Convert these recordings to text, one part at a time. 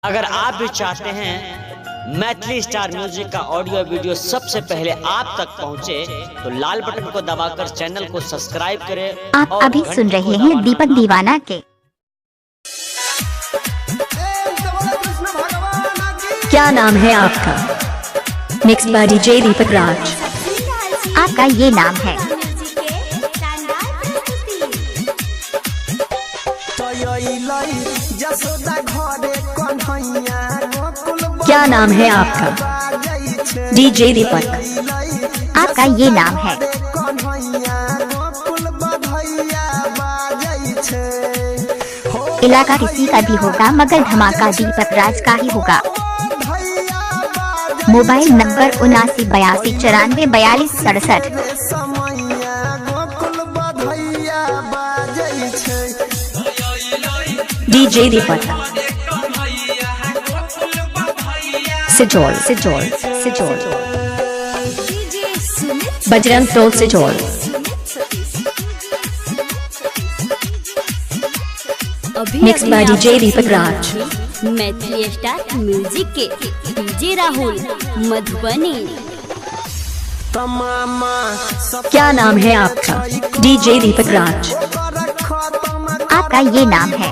अगर आप भी चाहते हैं मैथिली स्टार म्यूजिक का ऑडियो वीडियो सबसे पहले आप तक पहुंचे, तो लाल बटन को दबाकर चैनल को सब्सक्राइब करें। आप अभी सुन रहे हैं दीपक दीवाना के। क्या नाम है आपका? Mix by DJ Deepak Raj. आपका ये नाम है? क्या नाम है आपका? डीजे दीपक। आपका ये नाम है? इलाका किसी का भी होगा मगर धमाका दीपक राज का ही होगा। Mobile number 7982944267। डीजे दीपक। सिजोल सिजोल सिजोल। बजरंग टोल सिजोल। Mix by DJ Deepak Raj. Maithili star music के डीजे राहुल मधुबनी। क्या नाम है आपका? डीजे दीपक राज। आपका ये नाम है?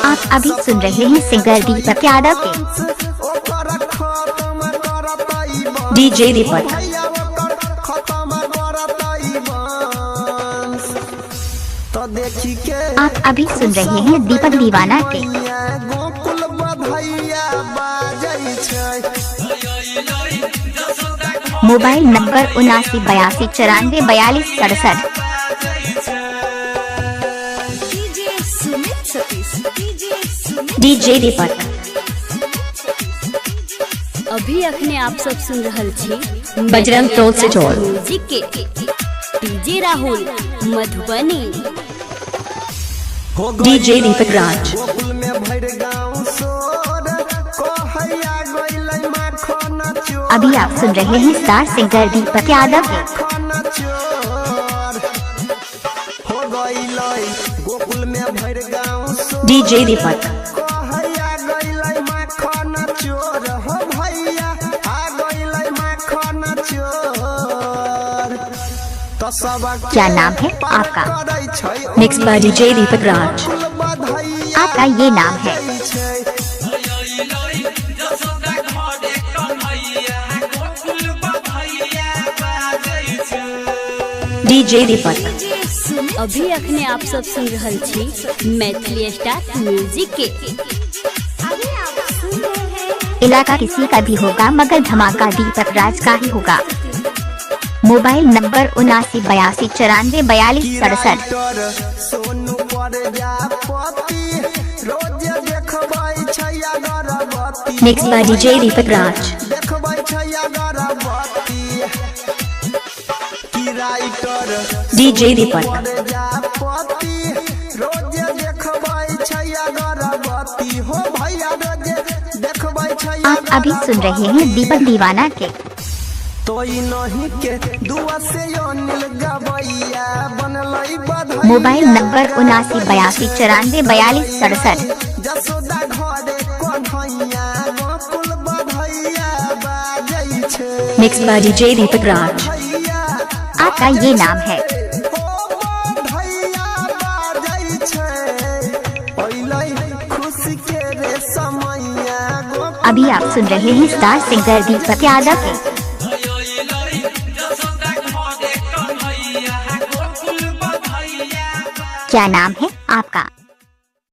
आप अभी सुन रहे हैं सिंगर दीपक यादव के। डीजे दीपक। आप अभी सुन रहे हैं दीपक दीवाना के। Mobile number 7982944267। डीजे दीपक। अभी अखने आप सब सुन रहल छी बजरंग टोल सिजोल म्यूजिक के डीजे राहुल मधुबनी। डीजे दीपक राज। अभी आप सुन रहे हैं स्टार सिंगर दीपक यादव के। डीजे दीपक। क्या नाम है आपका? Mix by DJ Deepak Raj. आपका ये नाम है? डीजे दीपक। अभी अखने आप सब सुन रहल छी मैथिली स्टार म्यूजिक के। इलाका किसी का भी होगा मगर धमाका दीपक राज का ही होगा। Mobile number 7982944267। Mix by DJ Deepak Raj. DJ Deepak. आप अभी सुन रहे हैं दीपक दीवाना के। Mobile number 7982944267। Mix by DJ Deepak Raj. आपका ये नाम है? अभी आप सुन रहे हैं स्टार सिंगर दीपक यादव के। क्या नाम है आपका?